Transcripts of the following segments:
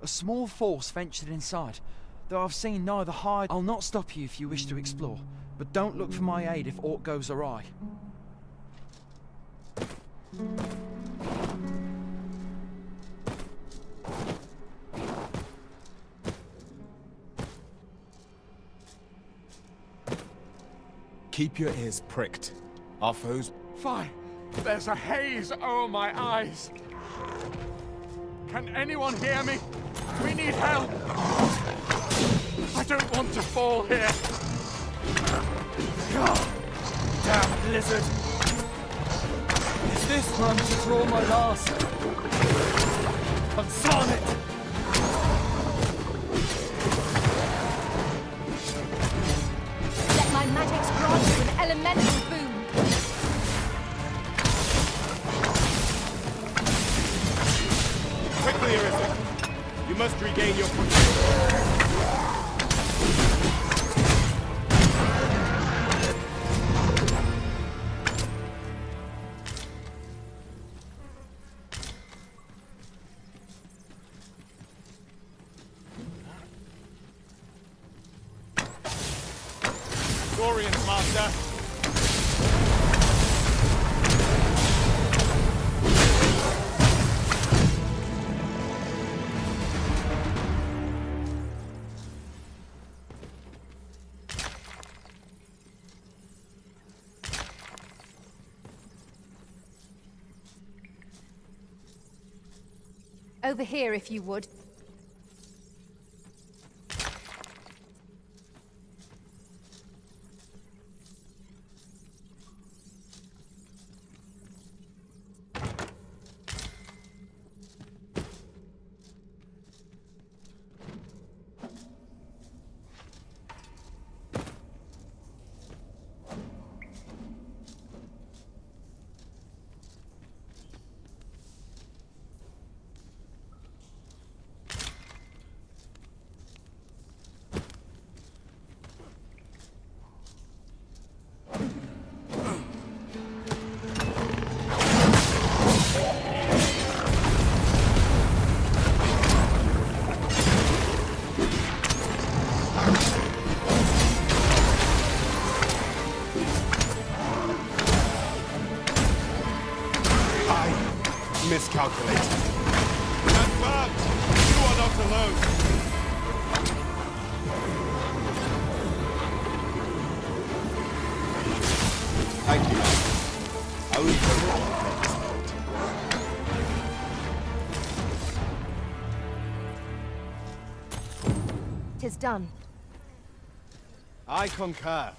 A small force ventured inside, though I've seen neither hide. I'll not stop you if you wish to explore, but don't look for my aid if aught goes awry. Keep your ears pricked. Our foes... Fine. There's a haze over my eyes. Can anyone hear me? We need help. I don't want to fall here. God, damn blizzard. Is this where I'm to draw my last? Consarn it! Let my magics grant you an elemental boon. Quickly, Arisen! You must regain your control. Dorian's master. Over here, if you would. Miscalculated. Confirmed! You are not alone! Thank you. I will go. 'Tis done. I concur.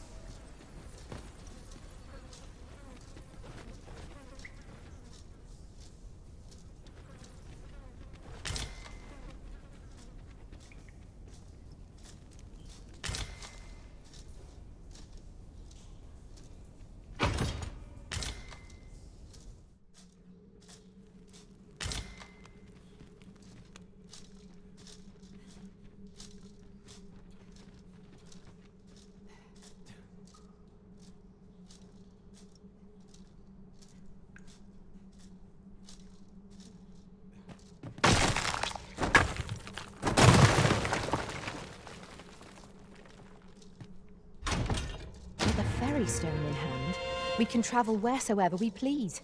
Stone in hand, we can travel wheresoever we please.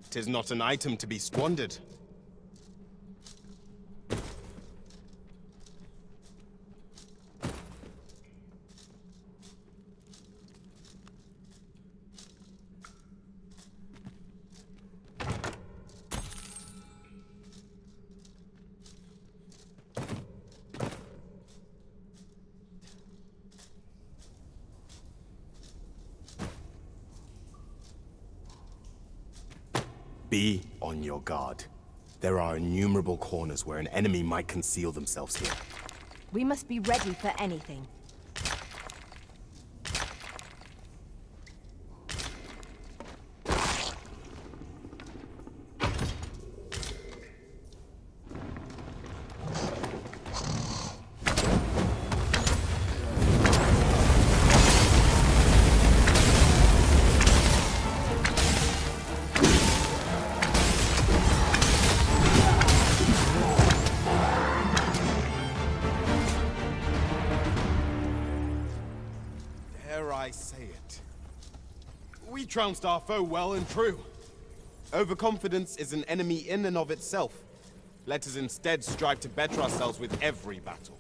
'Tis not an item to be squandered. Be on your guard. There are innumerable corners where an enemy might conceal themselves here. We must be ready for anything. I say it. We trounced our foe well and true. Overconfidence is an enemy in and of itself. Let us instead strive to better ourselves with every battle.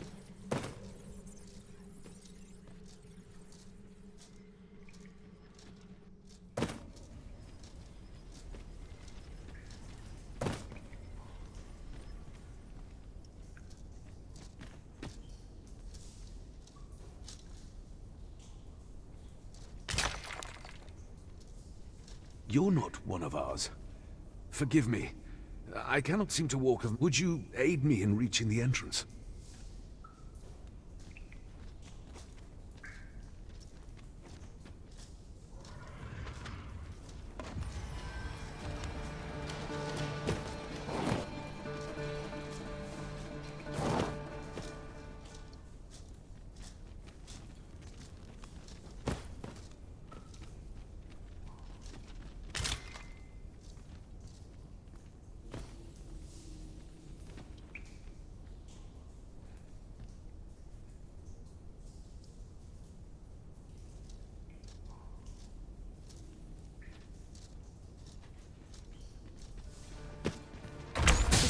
You're not one of ours. Forgive me. I cannot seem to walk. Would you aid me in reaching the entrance?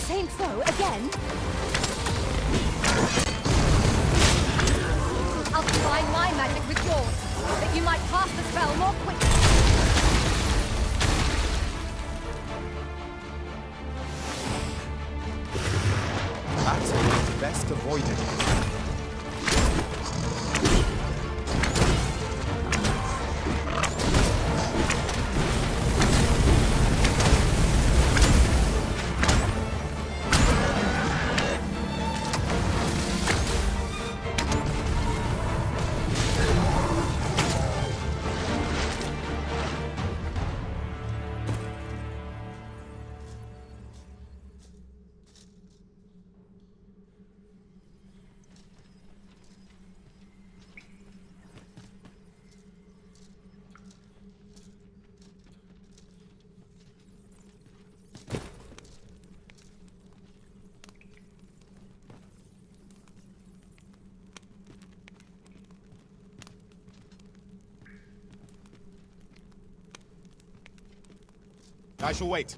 Same foe again? I'll combine my magic with yours, that you might cast the spell more quickly. Battle best avoided. I shall wait.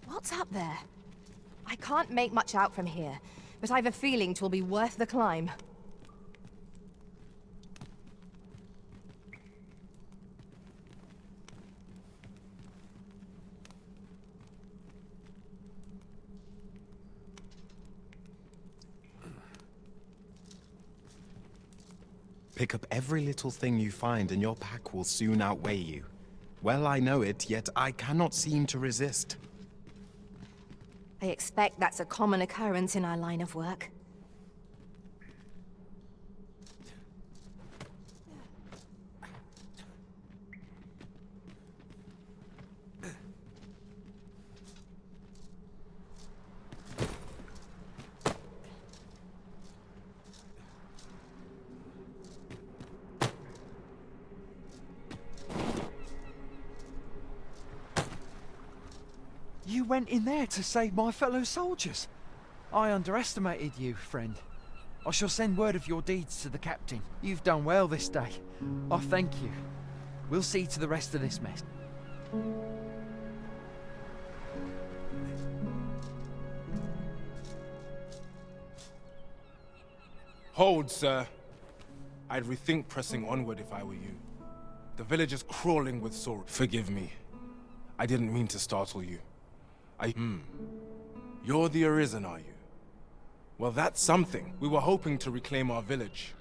What's up there? I can't make much out from here, but I've a feeling 'twill be worth the climb. Pick up every little thing you find and your pack will soon outweigh you. Well, I know it, yet I cannot seem to resist. I expect that's a common occurrence in our line of work. You went in there to save my fellow soldiers. I underestimated you, friend. I shall send word of your deeds to the captain. You've done well this day. I thank you. We'll see to the rest of this mess. Hold, sir. I'd rethink pressing onward if I were you. The village is crawling with sorrow. Forgive me. I didn't mean to startle you. You're the Arisen, are you? Well, that's something. We were hoping to reclaim our village.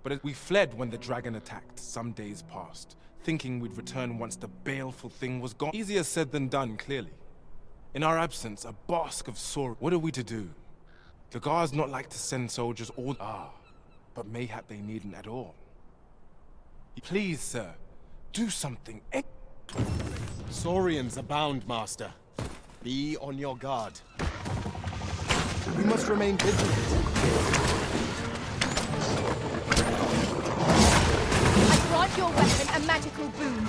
But we fled when the dragon attacked some days past, thinking we'd return once the baleful thing was gone. Easier said than done, clearly. In our absence, a bask of sorrow. What are we to do? The guards not like to send soldiers all... but mayhap they needn't at all. Please, sir, do something. Saurians abound, Master. Be on your guard. We must remain vigilant. Grant your weapon a magical boon.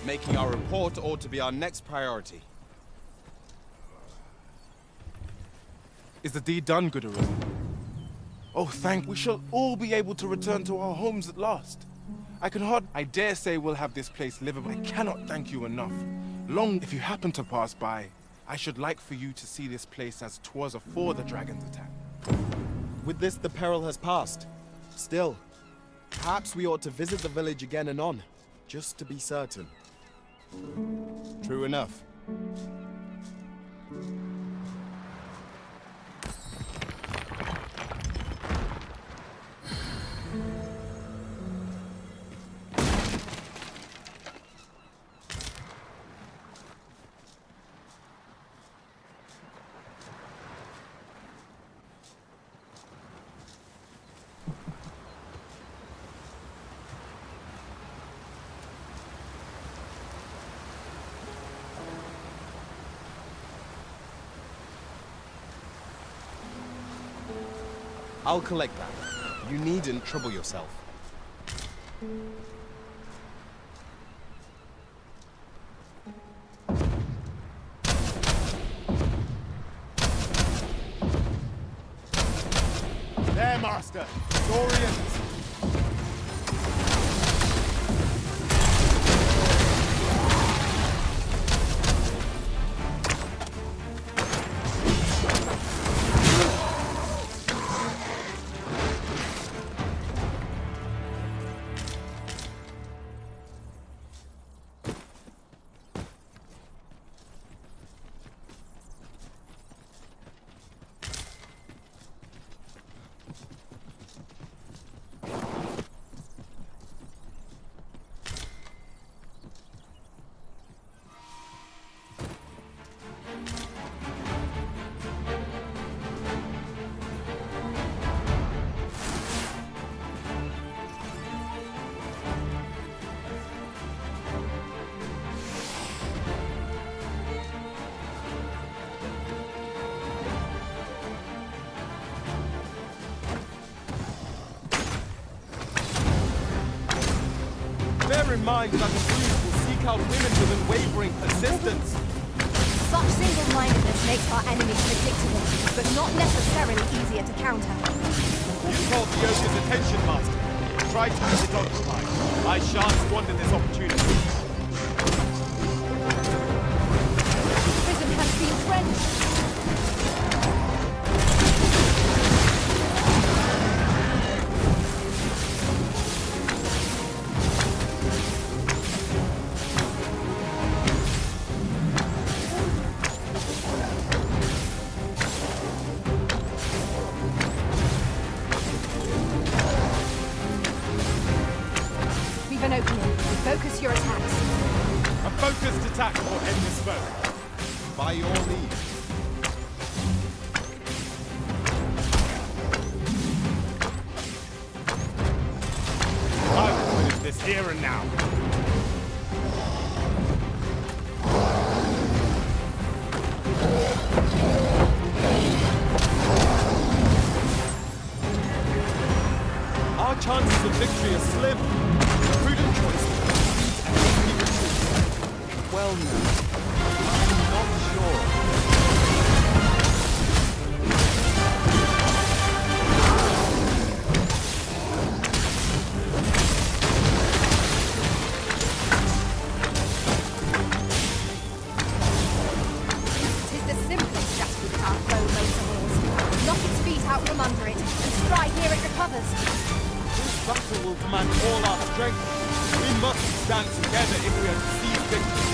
Making our report ought to be our next priority. Is the deed done, good Arisen? Oh, thank we shall all be able to return to our homes at last. I dare say we'll have this place livable. I cannot thank you enough. Long, if you happen to pass by, I should like for you to see this place as 'twas afore the dragon's attack. With this, the peril has passed. Still, perhaps we ought to visit the village again anon, just to be certain. True enough. I'll collect that. You needn't trouble yourself. There, Master. Dorians. Bear in mind that the Blues will seek out women with unwavering persistence. Such single-mindedness makes our enemies predictable, but not necessarily easier to counter. You called the Yoga's attention, Master. Try to keep it occupied. I shan't squander this opportunity. Prison has been drenched. An opening. Focus your attacks. A focused attack will end this foe. By your leave. I will finish this here and now. Our chances of victory are slim. Prudent choice. Well, no. I'm not sure. Tis the simplest strategy that our foe most abhors. Knock its feet out from under it, and strike ere it recovers. This battle will demand all our strength. We must stand together if we are to seize victory.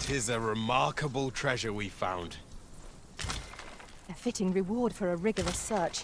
'Tis a remarkable treasure we found. A fitting reward for a rigorous search.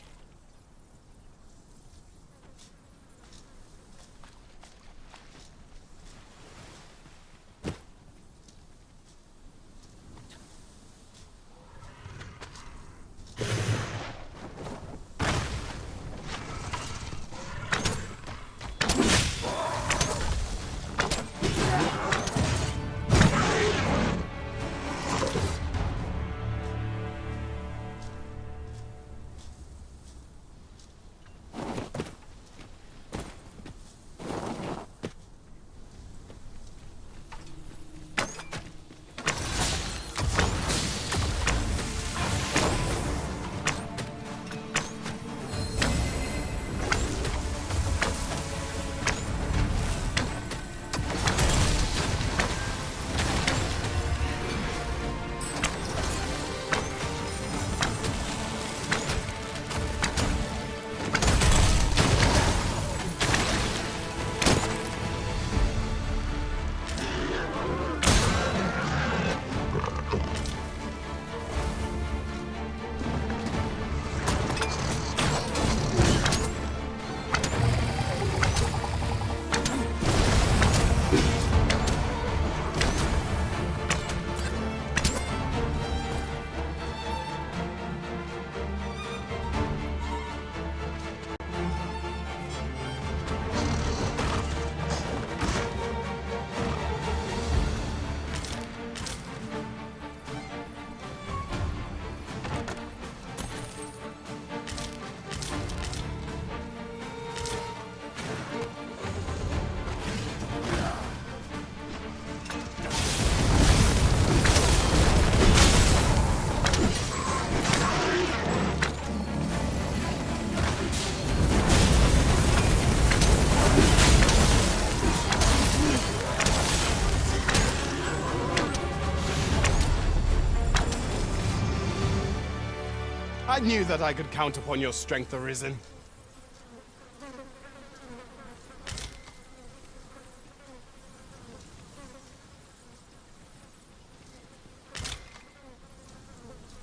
I knew that I could count upon your strength, Arisen.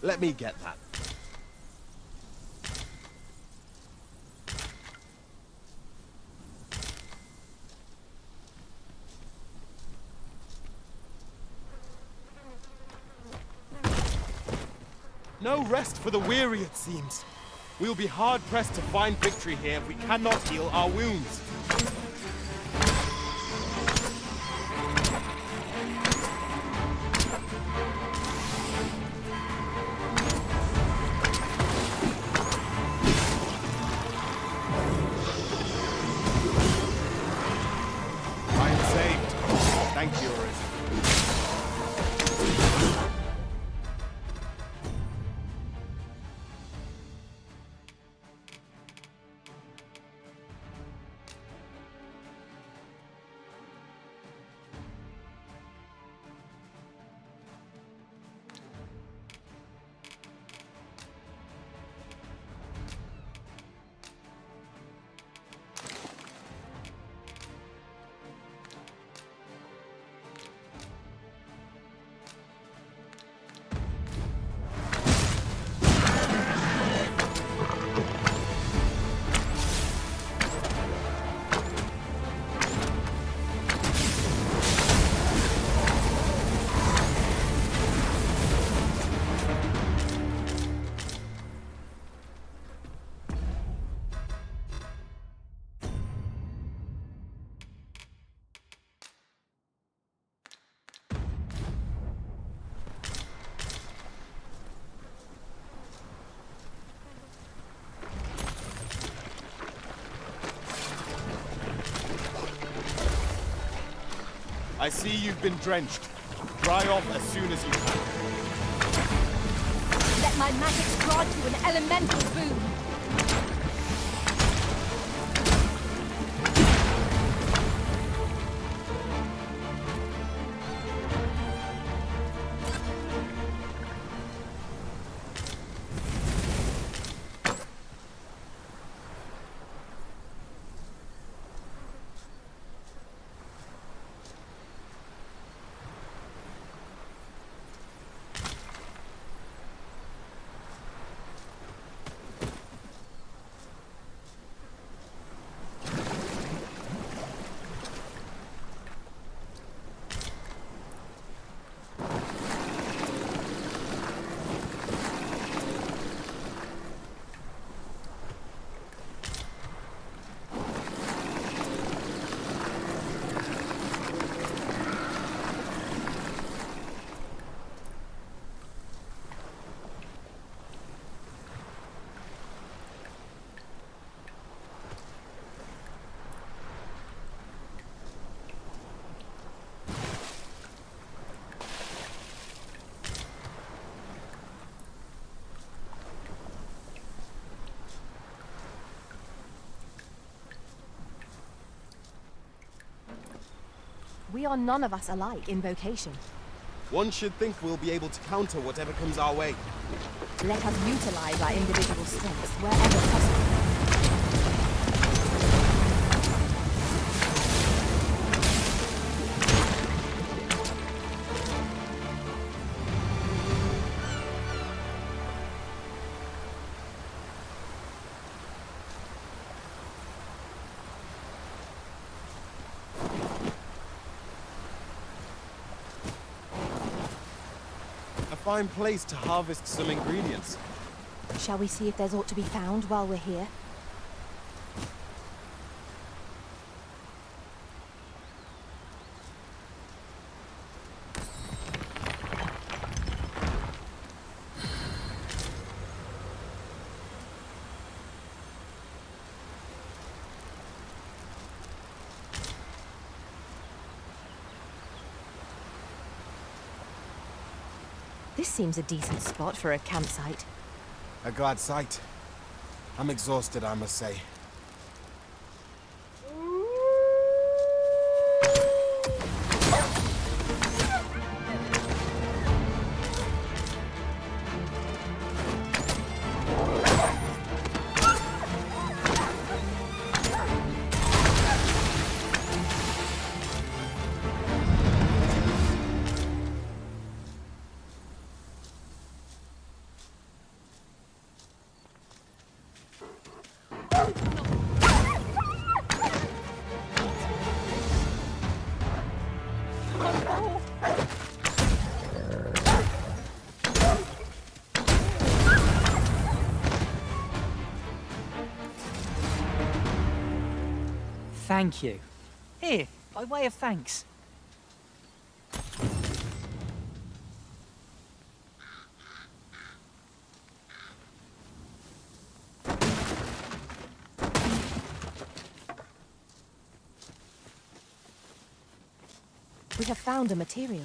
Let me get that. No rest for the weary, it seems. We'll be hard-pressed to find victory here if we cannot heal our wounds. I am saved. Thank you, Arisen. I see you've been drenched. Dry off as soon as you can. Let my magic grant you an elemental boon. We are none of us alike in vocation. One should think we'll be able to counter whatever comes our way. Let us utilize our individual strengths wherever possible. A fine place to harvest some ingredients. Shall we see if there's aught to be found while we're here? This seems a decent spot for a campsite. A glad sight. I'm exhausted, I must say. Thank you. Here, by way of thanks. We have found a material.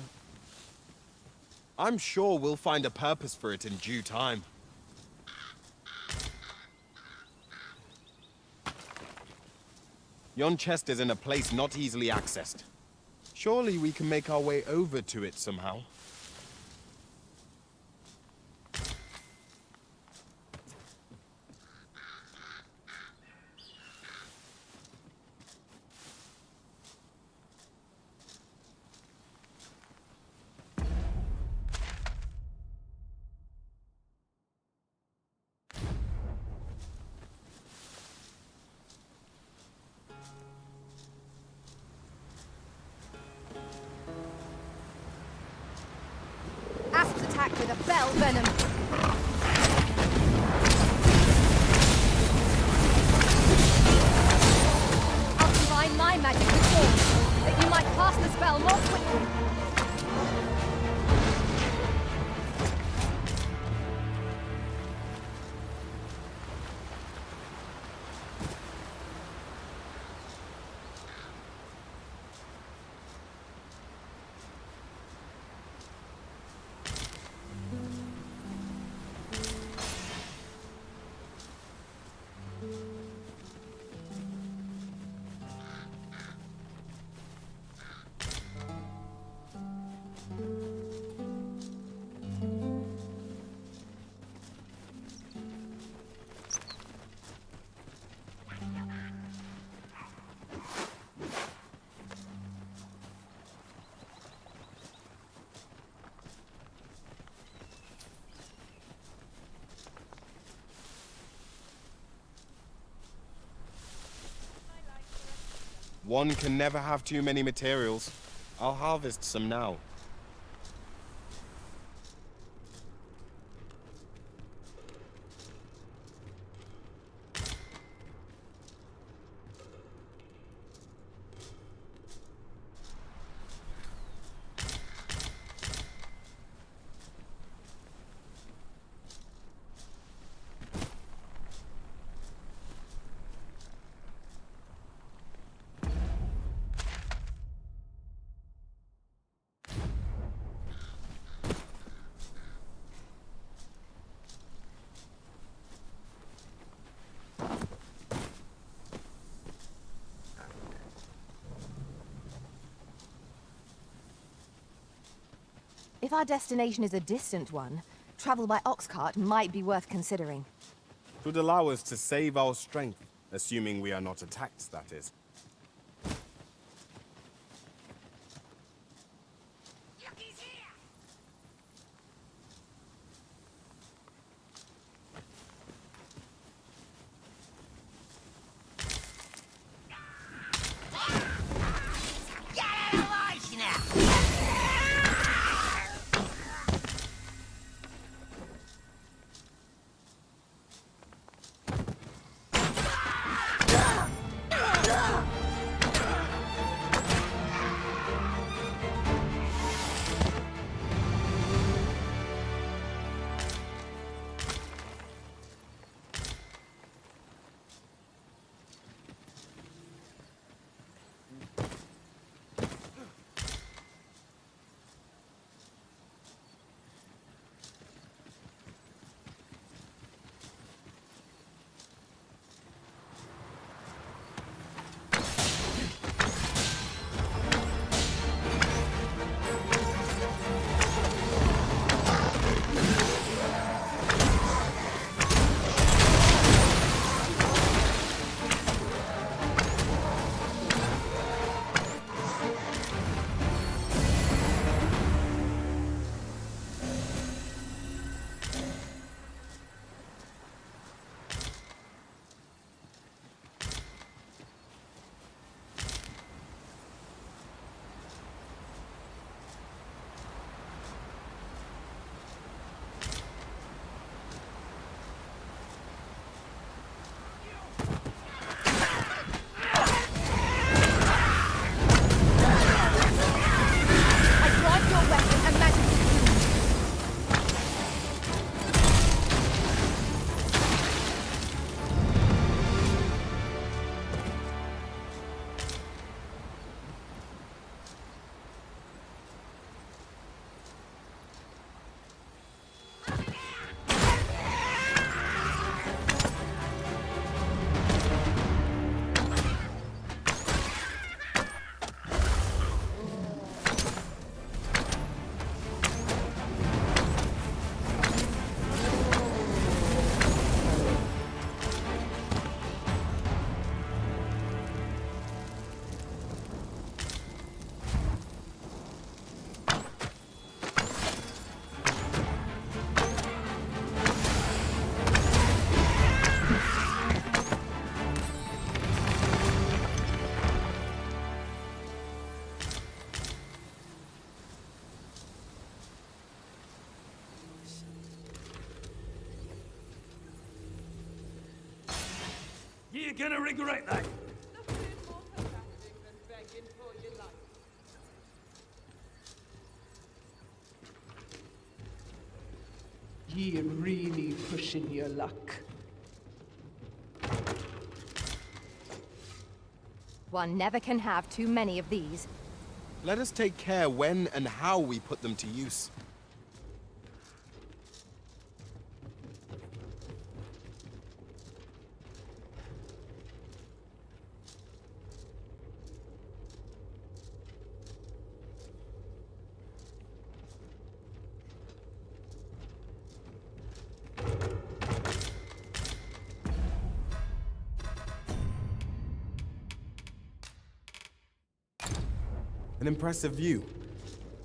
I'm sure we'll find a purpose for it in due time. Yon chest is in a place not easily accessed. Surely we can make our way over to it somehow. Asps attack with a bell venom. I'll combine my magic with yours, that you might cast the spell more quickly. One can never have too many materials. I'll harvest some now. If our destination is a distant one, travel by ox cart might be worth considering. It would allow us to save our strength, assuming we are not attacked, that is. You're gonna regret that. Ye really pushing your luck. One never can have too many of these. Let us take care when and how we put them to use. An impressive view.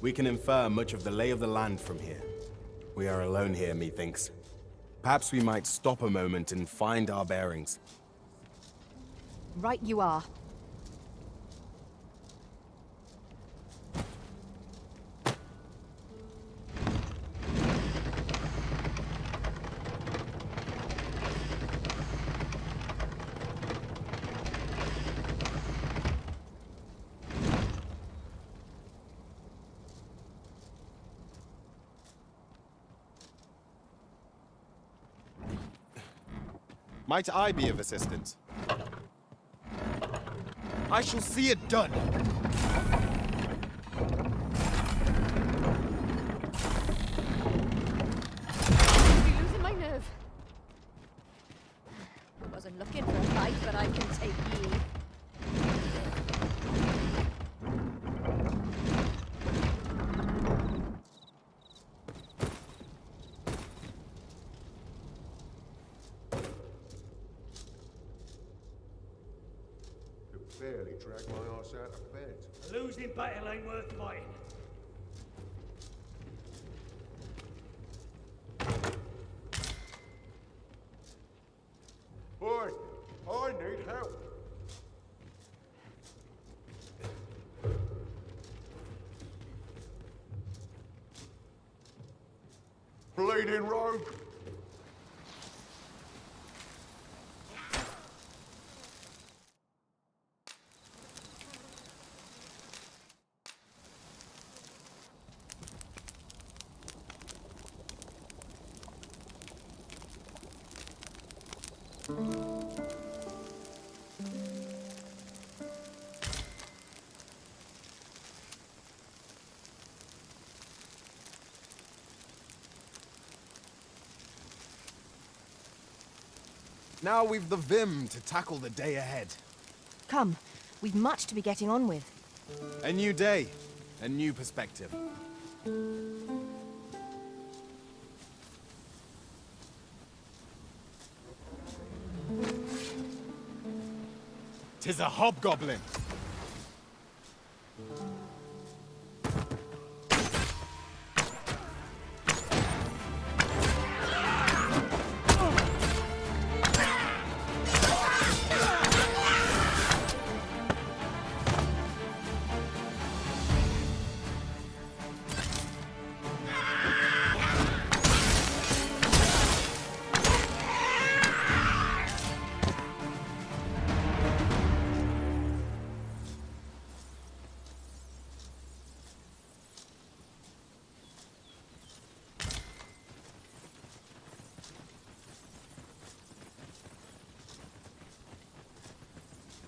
We can infer much of the lay of the land from here. We are alone here, methinks. Perhaps we might stop a moment and find our bearings. Right you are. Might I be of assistance? I shall see it done. I'm losing my nerve. I wasn't looking for a fight, but I can take ye. barely dragged my ass out of bed. A losing battle ain't worth fighting. Boy, I need help. Bleeding rogue. Now we've the vim to tackle the day ahead. Come, we've much to be getting on with. A new day, a new perspective. 'Tis a hobgoblin.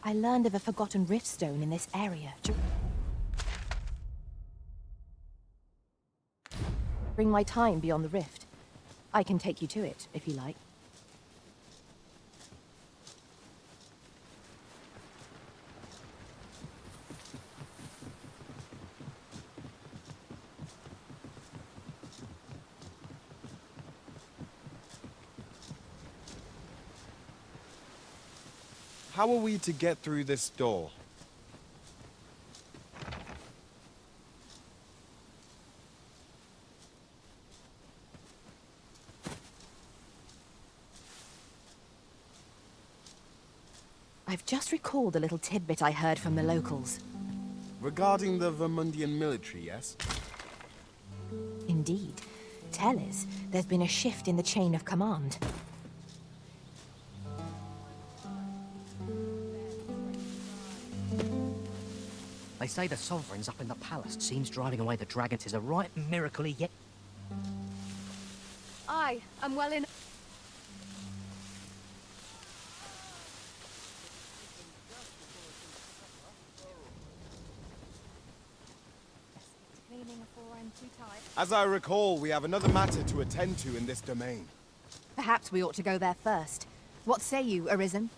I learned of a forgotten rift stone in this area. During my time beyond the rift. I can take you to it, if you like. How are we to get through this door? I've just recalled a little tidbit I heard from the locals. Regarding the Vermundian military, yes? Indeed. Tell us, there's been a shift in the chain of command. They say the sovereign's up in the palace seems driving away the dragons is a right miracle yet. I am well in... As I recall, we have another matter to attend to in this domain. Perhaps we ought to go there first. What say you, Arisen?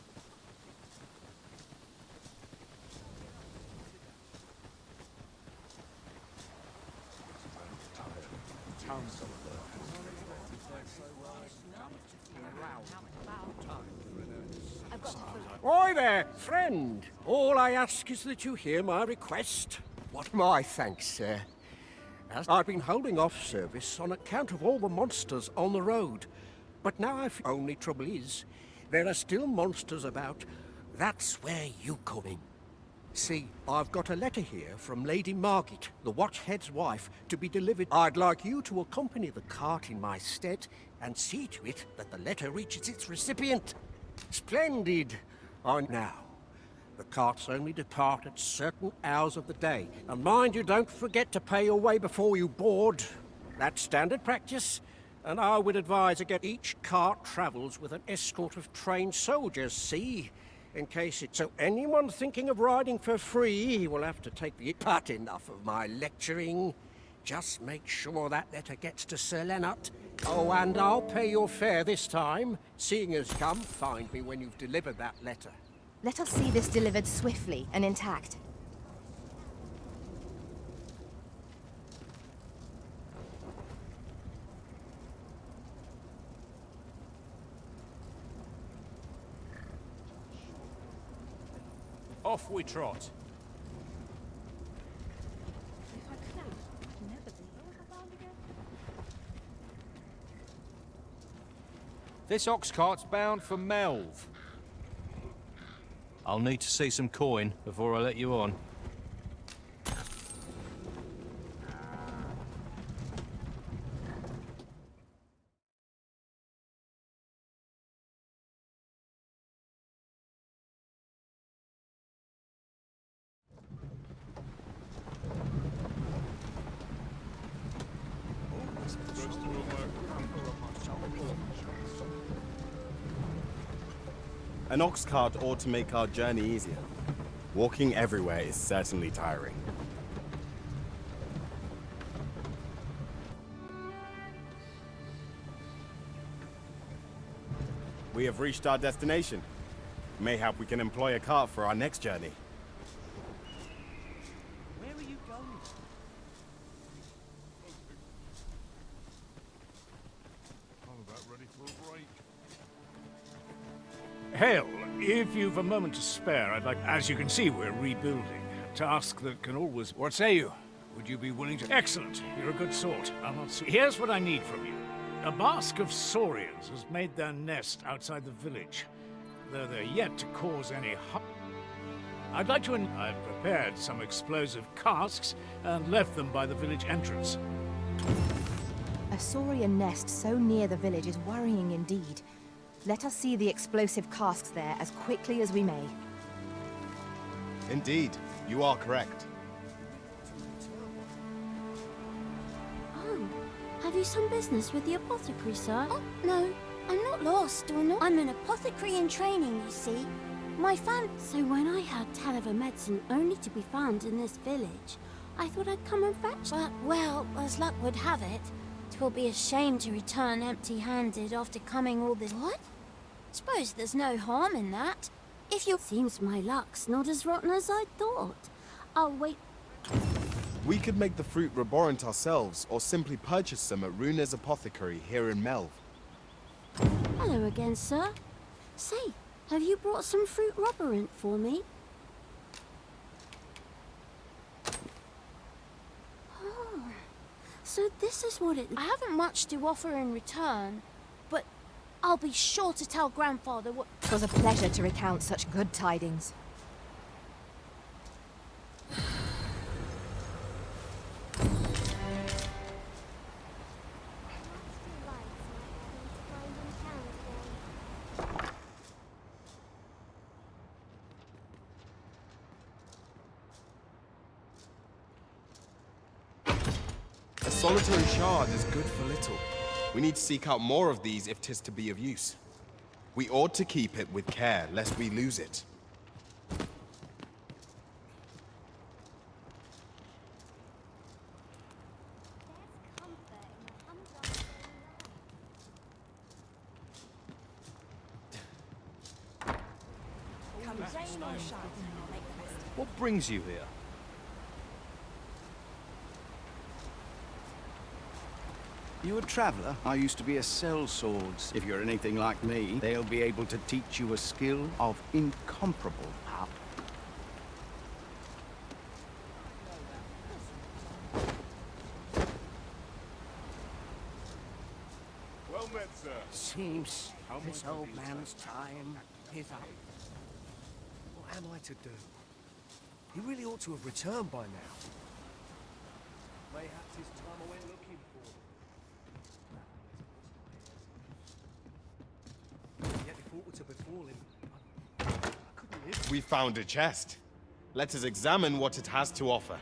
Oi there, friend. All I ask is that you hear my request. What my thanks, sir. As I've been holding off service on account of all the monsters on the road. But now I've... Only trouble is, there are still monsters about. That's where you come in. See, I've got a letter here from Lady Margit, the Watchhead's wife, to be delivered. I'd like you to accompany the cart in my stead and see to it that the letter reaches its recipient. Splendid! Now, the carts only depart at certain hours of the day. And mind you, don't forget to pay your way before you board. That's standard practice. And I would advise again, each cart travels with an escort of trained soldiers, see? In case it's... So anyone thinking of riding for free will have to take the... But enough of my lecturing. Just make sure that letter gets to Sir Lennart. Oh, and I'll pay your fare this time. Seeing as come, find me when you've delivered that letter. Let us see this delivered swiftly and intact. Off we trot. This ox cart's bound for Melv. I'll need to see some coin before I let you on. An ox cart ought to make our journey easier. Walking everywhere is certainly tiring. We have reached our destination. Mayhap we can employ a cart for our next journey. Where are you going? I'm about ready for a break. Hell, if you've a moment to spare, I'd like... As you can see, we're rebuilding. A task that can always... What say you? Would you be willing to... Excellent. You're a good sort. I'll not see... Here's what I need from you. A basque of saurians has made their nest outside the village, though they're yet to cause any harm. I'd like to... I've prepared some explosive casks and left them by the village entrance. A saurian nest so near the village is worrying indeed. Let us see the explosive casks there as quickly as we may. Indeed, you are correct. Oh, have you some business with the apothecary, sir? Oh, no, I'm not lost or not. I'm an apothecary in training, you see. My So when I heard tell of a medicine only to be found in this village, I thought I'd come and fetch it. Well, as luck would have it, 'twill be a shame to return empty-handed after coming all this... What? Suppose there's no harm in that. If you... Seems my luck's not as rotten as I thought. I'll wait... We could make the fruit reborant ourselves, or simply purchase some at Runa's apothecary here in Melv. Hello again, sir. Say, have you brought some fruit roborant for me? Oh, so this is what it... I haven't much to offer in return, but I'll be sure to tell Grandfather what... 'Twas a pleasure to recount such good tidings. A solitary shard is good for little. We need to seek out more of these if 'tis to be of use. We ought to keep it with care, lest we lose it. What brings you here? You a traveller? I used to be a sellswords. If you're anything like me, they'll be able to teach you a skill of incomparable power. Well met, sir. Seems this old man's time is up. What am I to do? He really ought to have returned by now. Mayhaps his time I went looking for him. Yet if aught were to befall him, I couldn't live. We found a chest. Let us examine what it has to offer.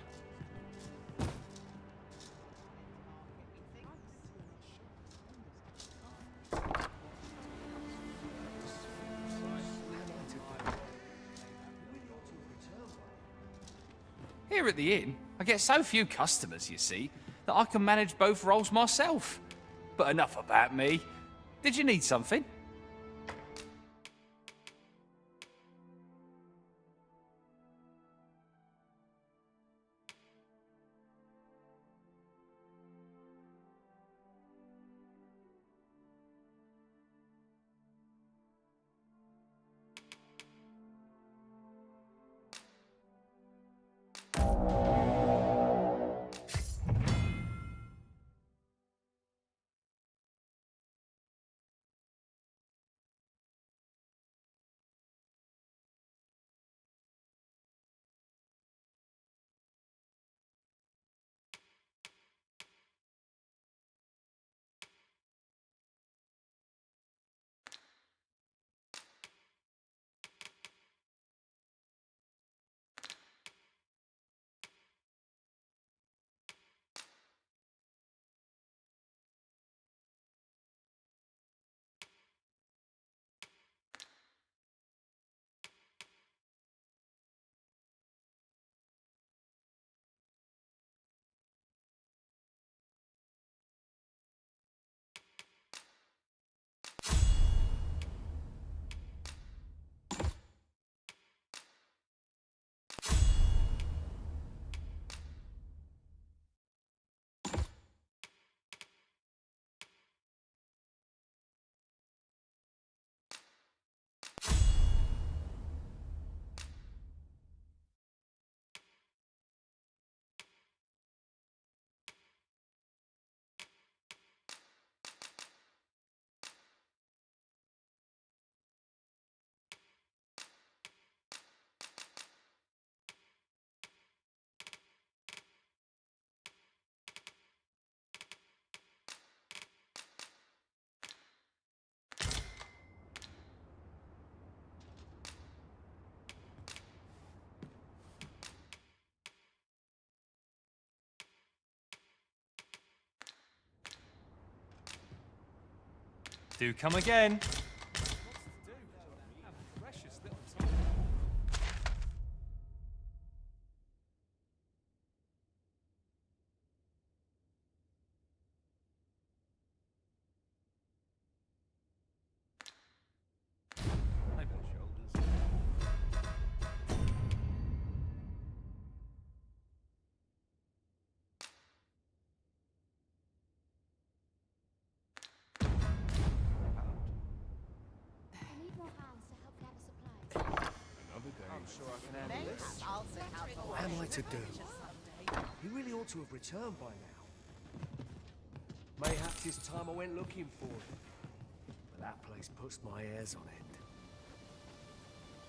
Here at the inn, I get so few customers, you see, that I can manage both roles myself. But enough about me. Did you need something? Do come again. What am I to do? He really ought to have returned by now. Mayhaps it's time I went looking for him. But that place puts my hairs on end.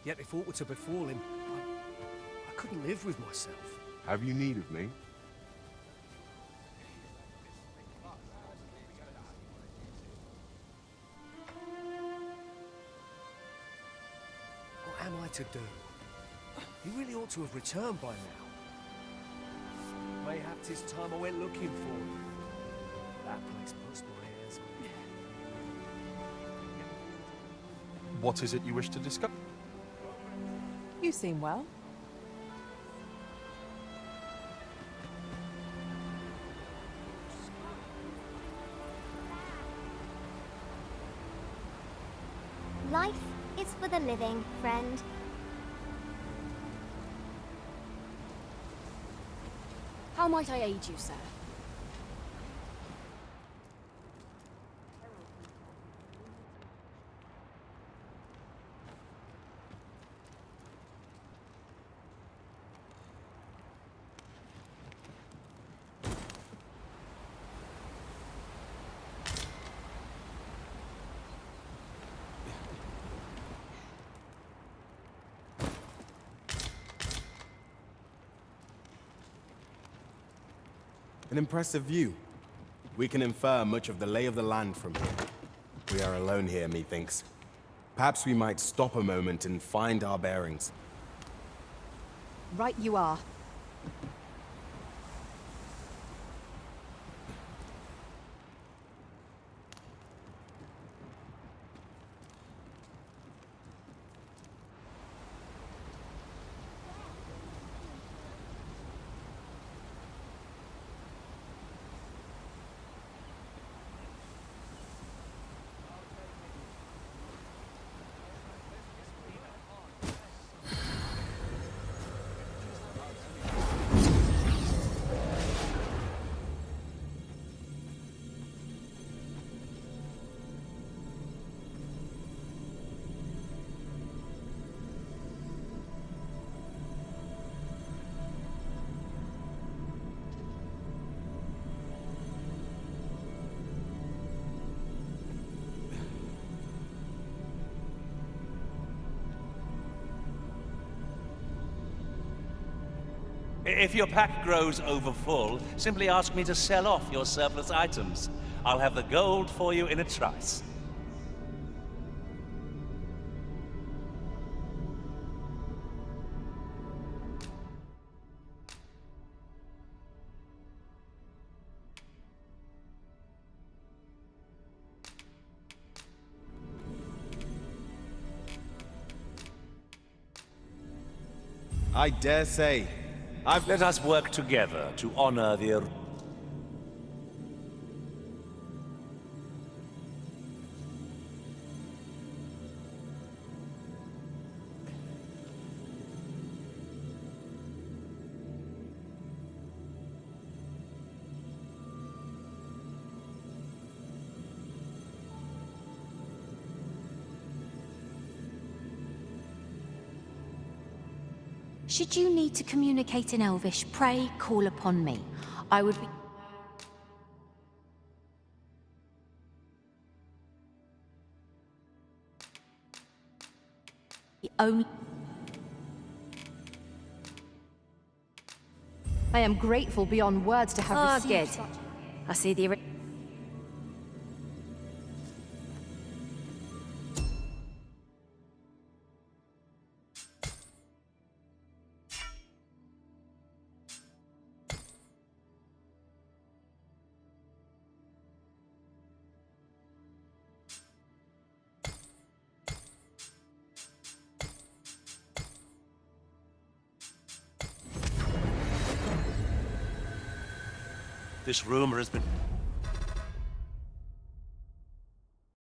Yet if aught were to befall him, I couldn't live with myself. Have you need of me? What am I to do? He really ought to have returned by now. Mayhaps it's time I went looking for him. That place puts my hairs on end. What is it you wish to discuss? You seem well. Life is for the living, friend. How might I aid you, sir? An impressive view. We can infer much of the lay of the land from here. We are alone here, methinks. Perhaps we might stop a moment and find our bearings. Right you are. If your pack grows overfull, simply ask me to sell off your surplus items. I'll have the gold for you in a trice. I dare say, Let us work together to honor the... Should you need to communicate in Elvish, pray call upon me. I would be... the only... I am grateful beyond words to have received... good. I see the... This rumor has been...